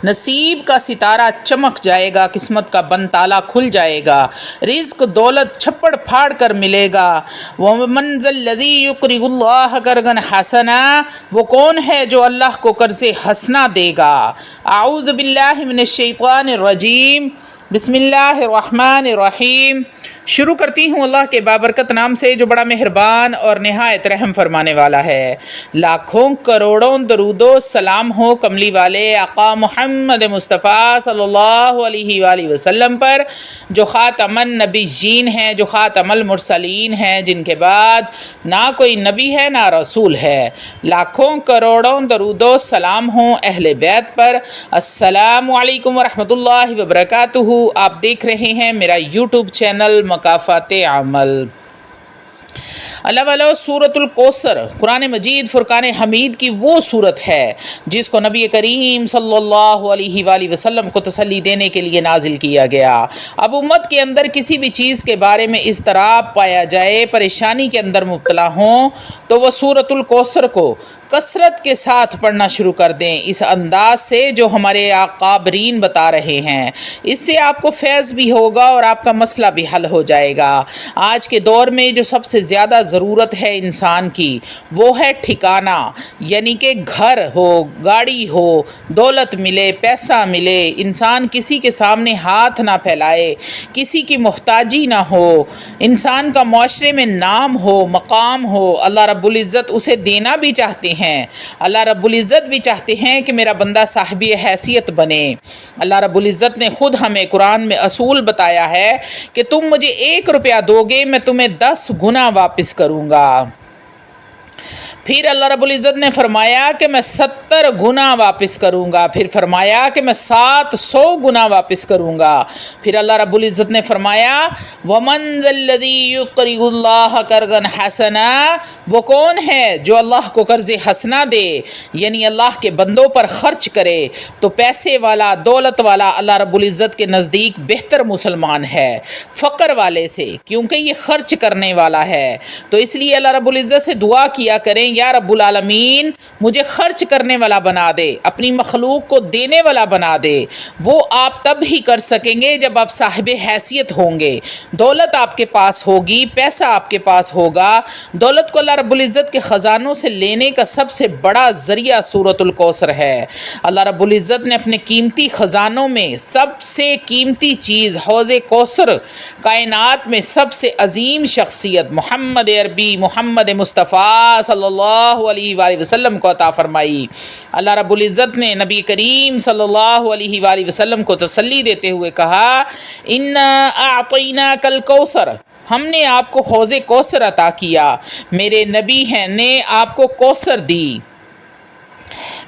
نصیب کا ستارہ چمک جائے گا، قسمت کا بند تالا کھل جائے گا، رزق دولت چھپڑ پھاڑ کر ملے گا۔ وَمَنْ ذَا الَّذِي يُقْرِضُ اللَّهَ قَرْضًا حَسَنًا، وہ کون ہے جو اللہ کو قرض حسنہ دے گا۔ اعوذ باللہ من الشیطان الرجیم، بسم اللہ الرحمن الرحیم۔ شروع کرتی ہوں اللہ کے بابرکت نام سے جو بڑا مہربان اور نہایت رحم فرمانے والا ہے۔ لاکھوں کروڑوں درود و سلام ہو کملی والے آقا محمد مصطفیٰ صلی اللہ علیہ وآلہ وسلم پر، جو خاتم النبیین ہیں، جو خاتم المرسلین ہیں، جن کے بعد نہ کوئی نبی ہے نہ رسول ہے۔ لاکھوں کروڑوں درود و سلام ہوں اہل بیت پر۔ السلام علیکم ورحمۃ اللہ وبرکاتہ۔ آپ دیکھ رہے ہیں میرا یوٹیوب چینل مکافات عمل۔ اللہ والا سورۃ الکوثر قرآن مجید فرقان حمید کی وہ صورت ہے جس کو نبی کریم صلی اللہ علیہ وآلہ وسلم کو تسلی دینے کے لیے نازل کیا گیا۔ اب امت کے اندر کسی بھی چیز کے بارے میں اضطراب پایا جائے، پریشانی کے اندر مبتلا ہوں، تو وہ سورۃ الکوثر کو کثرت کے ساتھ پڑھنا شروع کر دیں، اس انداز سے جو ہمارے اکابرین بتا رہے ہیں۔ اس سے آپ کو فیض بھی ہوگا اور آپ کا مسئلہ بھی حل ہو جائے گا۔ آج کے دور میں جو سب سے زیادہ ضرورت ہے انسان کی، وہ ہے ٹھکانہ، یعنی کہ گھر ہو، گاڑی ہو، دولت ملے، پیسہ ملے، انسان کسی کے سامنے ہاتھ نہ پھیلائے، کسی کی محتاجی نہ ہو، انسان کا معاشرے میں نام ہو، مقام ہو۔ اللہ رب العزت اسے دینا بھی چاہتے ہیں، اللہ رب العزت بھی چاہتے ہیں کہ میرا بندہ صاحب حیثیت بنے۔ اللہ رب العزت نے خود ہمیں قرآن میں اصول بتایا ہے کہ تم مجھے 1 روپیہ دو گے، میں تمہیں 10 گنا واپس کروں گا۔ پھر اللہ رب العزت نے فرمایا کہ میں 70 گنا واپس کروں گا، پھر فرمایا کہ میں 700 گنا واپس کروں گا۔ پھر اللہ رب العزت نے فرمایا وَمَنْ ذَا الَّذِي يُقْرِضُ اللَّهَ قَرْضًا حَسَنًا، وہ کون ہے جو اللہ کو قرض حسنہ دے، یعنی اللہ کے بندوں پر خرچ کرے۔ تو پیسے والا، دولت والا اللہ رب العزت کے نزدیک بہتر مسلمان ہے فقر والے سے، کیونکہ یہ خرچ کرنے والا ہے۔ تو اس لیے اللہ رب العزت سے دعا کیا کریں، یا رب العالمین مجھے خرچ کرنے والا بنا دے، اپنی مخلوق کو دینے والا بنا دے۔ وہ آپ تب ہی کر سکیں گے جب آپ صاحب حیثیت ہوں گے، دولت آپ کے پاس ہوگی، پیسہ آپ کے پاس ہوگا۔ دولت کو اللہ رب العزت کے خزانوں سے لینے کا سب سے بڑا ذریعہ سورۃ الکوثر ہے۔ اللہ رب العزت نے اپنے قیمتی خزانوں میں سب سے قیمتی چیز حوض کوثر، کائنات میں سب سے عظیم شخصیت محمد عربی، محمد مصطفیٰ صلی اللہ علیہ وآلہ وسلم کو عطا فرمائی۔ اللہ رب العزت نے نبی کریم صلی اللہ علیہ وآلہ وسلم کو تسلی دیتے ہوئے کہا اِنَّا أَعْطَيْنَاكَ الْكَوْثَرَ، ہم نے آپ کو حوض کوثر عطا کیا۔ میرے نبی نے آپ کو کوثر دی،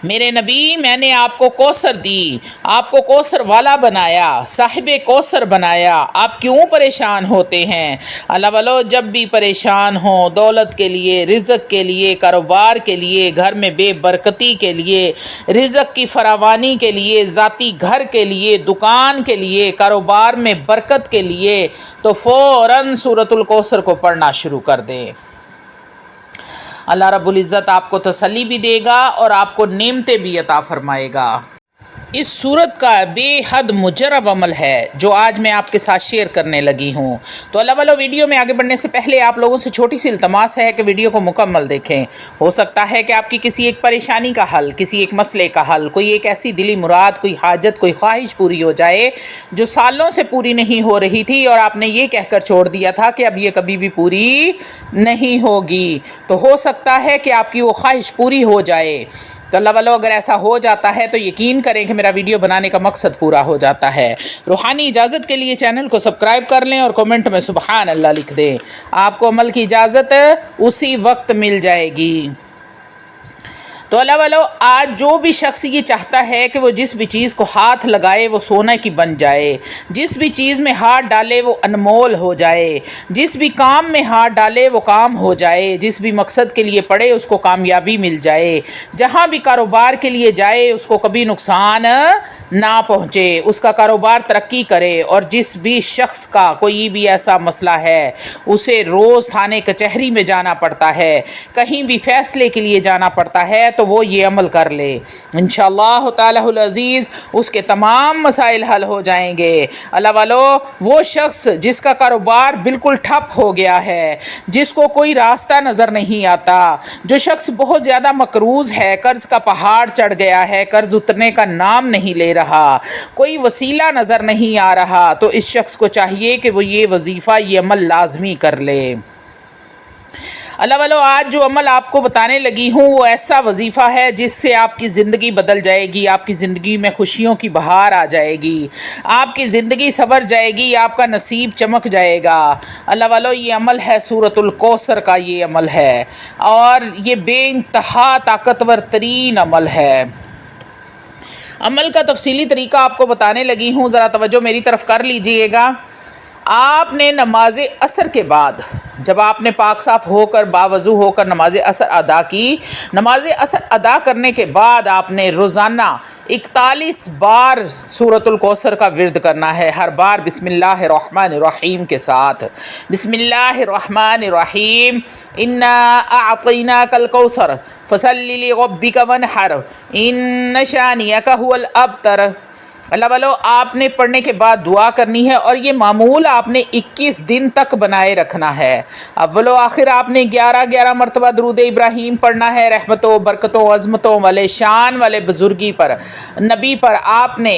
میرے نبی میں نے آپ کو کوثر دی، آپ کو کوثر والا بنایا، صاحب کوثر بنایا۔ آپ کیوں پریشان ہوتے ہیں؟ اللہ والو جب بھی پریشان ہوں، دولت کے لیے، رزق کے لیے، کاروبار کے لیے، گھر میں بے برکتی کے لیے، رزق کی فراوانی کے لیے، ذاتی گھر کے لیے، دکان کے لیے، کاروبار میں برکت کے لیے، تو فوراً سورۃ الکوثر کو پڑھنا شروع کر دیں۔ اللہ رب العزت آپ کو تسلی بھی دے گا اور آپ کو نعمتیں بھی عطا فرمائے گا۔ اس صورت کا بے حد مجرب عمل ہے جو آج میں آپ کے ساتھ شیئر کرنے لگی ہوں۔ تو اللہ والا ویڈیو میں آگے بڑھنے سے پہلے آپ لوگوں سے چھوٹی سی التماس ہے کہ ویڈیو کو مکمل دیکھیں۔ ہو سکتا ہے کہ آپ کی کسی ایک پریشانی کا حل، کسی ایک مسئلے کا حل، کوئی ایک ایسی دلی مراد، کوئی حاجت، کوئی خواہش پوری ہو جائے جو سالوں سے پوری نہیں ہو رہی تھی اور آپ نے یہ کہہ کر چھوڑ دیا تھا کہ اب یہ کبھی بھی پوری نہیں ہوگی۔ تو ہو سکتا ہے کہ آپ کی وہ خواہش پوری ہو جائے۔ تو اللہ والو اگر ایسا ہو جاتا ہے تو یقین کریں کہ میرا ویڈیو بنانے کا مقصد پورا ہو جاتا ہے۔ روحانی اجازت کے لیے چینل کو سبسکرائب کر لیں اور کومنٹ میں سبحان اللہ لکھ دیں، آپ کو عمل کی اجازت اسی وقت مل جائے گی۔ تو اللہ والو آج جو بھی شخص یہ چاہتا ہے کہ وہ جس بھی چیز کو ہاتھ لگائے وہ سونے کی بن جائے، جس بھی چیز میں ہاتھ ڈالے وہ انمول ہو جائے، جس بھی کام میں ہاتھ ڈالے وہ کام ہو جائے، جس بھی مقصد کے لیے پڑے اس کو کامیابی مل جائے، جہاں بھی کاروبار کے لیے جائے اس کو کبھی نقصان نہ پہنچے، اس کا کاروبار ترقی کرے، اور جس بھی شخص کا کوئی بھی ایسا مسئلہ ہے اسے روز تھانے کچہری میں جانا پڑتا ہے، کہیں بھی فیصلے کے لیے جانا پڑتا ہے، تو تو وہ یہ عمل کر لے، انشاءاللہ تعالی العزیز اس کے تمام مسائل حل ہو جائیں گے۔ اللہ والو، وہ شخص جس کا کاروبار بالکل ٹھپ ہو گیا ہے، جس کو کوئی راستہ نظر نہیں آتا، جو شخص بہت زیادہ مقروض ہے، قرض کا پہاڑ چڑھ گیا ہے، قرض اترنے کا نام نہیں لے رہا، کوئی وسیلہ نظر نہیں آ رہا، تو اس شخص کو چاہیے کہ وہ یہ وظیفہ، یہ عمل لازمی کر لے۔ اللہ والو، آج جو عمل آپ کو بتانے لگی ہوں وہ ایسا وظیفہ ہے جس سے آپ کی زندگی بدل جائے گی، آپ کی زندگی میں خوشیوں کی بہار آ جائے گی، آپ کی زندگی سنور جائے گی، آپ کا نصیب چمک جائے گا۔ اللہ والو، یہ عمل ہے سورۃ الکوثر کا، یہ عمل ہے، اور یہ بے انتہا طاقتور ترین عمل ہے۔ عمل کا تفصیلی طریقہ آپ کو بتانے لگی ہوں، ذرا توجہ میری طرف کر لیجئے گا۔ آپ نے نماز عصر کے بعد، جب آپ نے پاک صاف ہو کر باوضو ہو کر نماز عصر ادا کی، نماز عصر ادا کرنے کے بعد آپ نے روزانہ 41 بار سورۃ الکوثر کا ورد کرنا ہے، ہر بار بسم اللہ الرحمن الرحیم کے ساتھ۔ بسم اللہ الرحمن الرحیم، انا اعطیناک الکوثر فصل لربک وانحر ان شانئک ھو الابتر۔ اللہ والو، آپ نے پڑھنے کے بعد دعا کرنی ہے، اور یہ معمول آپ نے 21 دن تک بنائے رکھنا ہے۔ اول و آخر آپ نے 11 مرتبہ درود ابراہیم پڑھنا ہے، رحمتوں، برکتوں، عظمتوں والے، شان والے بزرگی پر، نبی پر آپ نے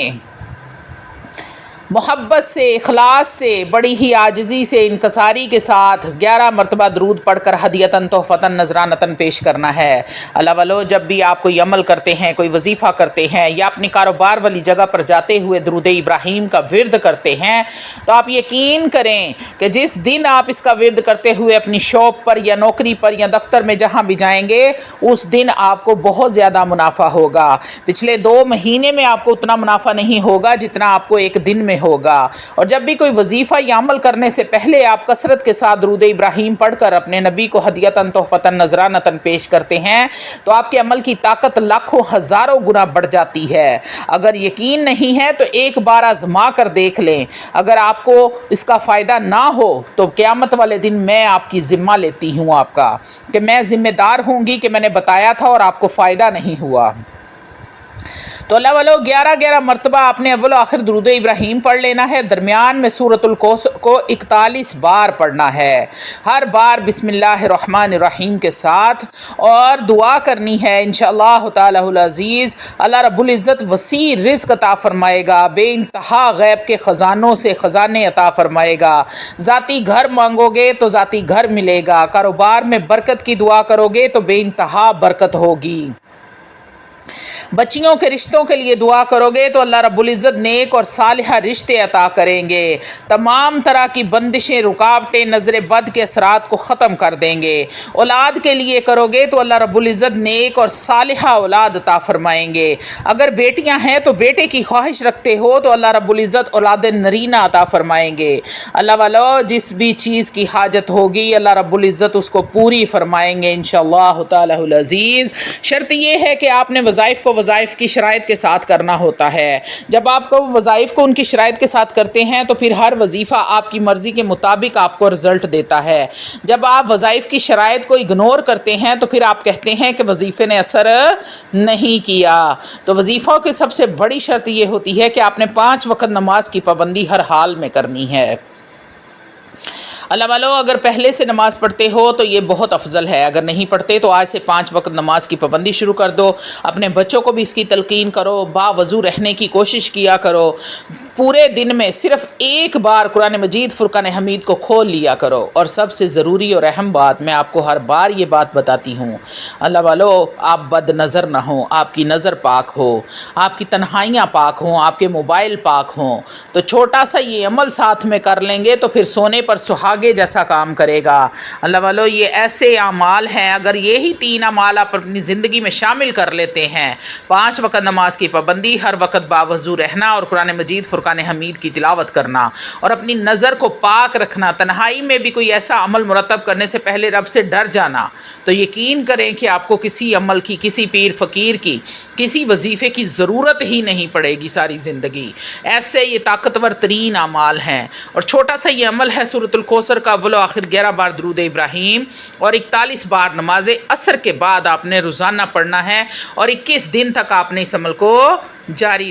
محبت سے، اخلاص سے، بڑی ہی عاجزی سے، انکساری کے ساتھ 11 مرتبہ درود پڑھ کر ہدیتاً، تحفتاً، نذرانتاً پیش کرنا ہے۔ اللہ والو، جب بھی آپ کوئی عمل کرتے ہیں، کوئی وظیفہ کرتے ہیں، یا اپنی کاروبار والی جگہ پر جاتے ہوئے درود ابراہیم کا ورد کرتے ہیں، تو آپ یقین کریں کہ جس دن آپ اس کا ورد کرتے ہوئے اپنی شاپ پر یا نوکری پر یا دفتر میں جہاں بھی جائیں گے، اس دن آپ کو بہت زیادہ منافع ہوگا۔ پچھلے 2 مہینے میں آپ کو اتنا منافع نہیں ہوگا جتنا آپ کو ایک دن میں ہوگا۔ اور جب بھی کوئی وظیفہ یا عمل کرنے سے پہلے آپ کثرت کے ساتھ درود ابراہیم پڑھ کر اپنے نبی کو ہدیتاً، تحفتاً، نذرانتاً پیش کرتے ہیں، تو آپ کے عمل کی طاقت لاکھوں ہزاروں گنا بڑھ جاتی ہے۔ اگر یقین نہیں ہے تو ایک بار آزما کر دیکھ لیں، اگر آپ کو اس کا فائدہ نہ ہو تو قیامت والے دن میں آپ کی ذمہ لیتی ہوں، آپ کا، کہ میں ذمہ دار ہوں گی کہ میں نے بتایا تھا اور آپ کو فائدہ نہیں ہوا۔ تو اللہ والو، 11 مرتبہ آپ نے اول و آخر درود ابراہیم پڑھ لینا ہے، درمیان میں سورۃ الکوثر کو 41 بار پڑھنا ہے، ہر بار بسم اللہ الرحمن الرحیم کے ساتھ، اور دعا کرنی ہے انشاءاللہ تعالی العزیز اللہ رب العزت وسیع رزق عطا فرمائے گا، بے انتہا غیب کے خزانوں سے خزانے عطا فرمائے گا۔ ذاتی گھر مانگو گے تو ذاتی گھر ملے گا، کاروبار میں برکت کی دعا کرو گے تو بے انتہا برکت ہوگی، بچیوں کے رشتوں کے لیے دعا کرو گے تو اللہ رب العزت نیک اور صالحہ رشتے عطا کریں گے، تمام طرح کی بندشیں، رکاوٹیں، نظر بد کے اثرات کو ختم کر دیں گے۔ اولاد کے لیے کرو گے تو اللہ رب العزت نیک اور صالحہ اولاد عطا فرمائیں گے۔ اگر بیٹیاں ہیں تو بیٹے کی خواہش رکھتے ہو تو اللہ رب العزت اولاد نرینہ عطا فرمائیں گے۔ اللہ والو، جس بھی چیز کی حاجت ہوگی اللہ رب العزت اس کو پوری فرمائیں گے انشاءاللہ تعالی العزیز۔ شرط یہ ہے کہ آپ نے وظائف کو وظائف کی شرائط کے ساتھ کرنا ہوتا ہے۔ جب آپ کو وظائف کو ان کی شرائط کے ساتھ کرتے ہیں تو پھر ہر وظیفہ آپ کی مرضی کے مطابق آپ کو رزلٹ دیتا ہے۔ جب آپ وظائف کی شرائط کو اگنور کرتے ہیں تو پھر آپ کہتے ہیں کہ وظیفے نے اثر نہیں کیا۔ تو وظیفوں کی سب سے بڑی شرط یہ ہوتی ہے کہ آپ نے 5 وقت نماز کی پابندی ہر حال میں کرنی ہے۔ اللہ والو، اگر پہلے سے نماز پڑھتے ہو تو یہ بہت افضل ہے، اگر نہیں پڑھتے تو آج سے 5 وقت نماز کی پابندی شروع کر دو، اپنے بچوں کو بھی اس کی تلقین کرو، باوضو رہنے کی کوشش کیا کرو، پورے دن میں صرف ایک بار قرآن مجید فرقان حمید کو کھول لیا کرو، اور سب سے ضروری اور اہم بات، میں آپ کو ہر بار یہ بات بتاتی ہوں، اللہ والو، آپ بد نظر نہ ہوں، آپ کی نظر پاک ہو، آپ کی تنہائیاں پاک ہوں، آپ کے موبائل پاک ہوں، تو چھوٹا سا یہ عمل ساتھ میں کر لیں گے تو پھر سونے پر سہاگے جیسا کام کرے گا۔ اللہ والو، یہ ایسے اعمال ہیں، اگر یہی 3 اعمال آپ اپنی زندگی میں شامل کر لیتے ہیں، 5 وقت نماز کی پابندی، ہر وقت باوضو رہنا، اور قرآن مجید فرقان فرقان حمید کی تلاوت کرنا اور اپنی نظر کو پاک رکھنا، تنہائی میں بھی کوئی ایسا عمل مرتب کرنے سے پہلے رب سے ڈر جانا، تو یقین کریں کہ آپ کو کسی عمل کی، کسی پیر فقیر کی، کسی وظیفے کی ضرورت ہی نہیں پڑے گی ساری زندگی۔ ایسے یہ طاقتور ترین اعمال ہیں، اور چھوٹا سا یہ عمل ہے سورۃ الکوثر کا اول و آخر 11 بار درود ابراہیم اور 41 بار نماز عصر کے بعد آپ نے روزانہ پڑھنا ہے، اور 21 دن تک آپ نے اس عمل کو جاری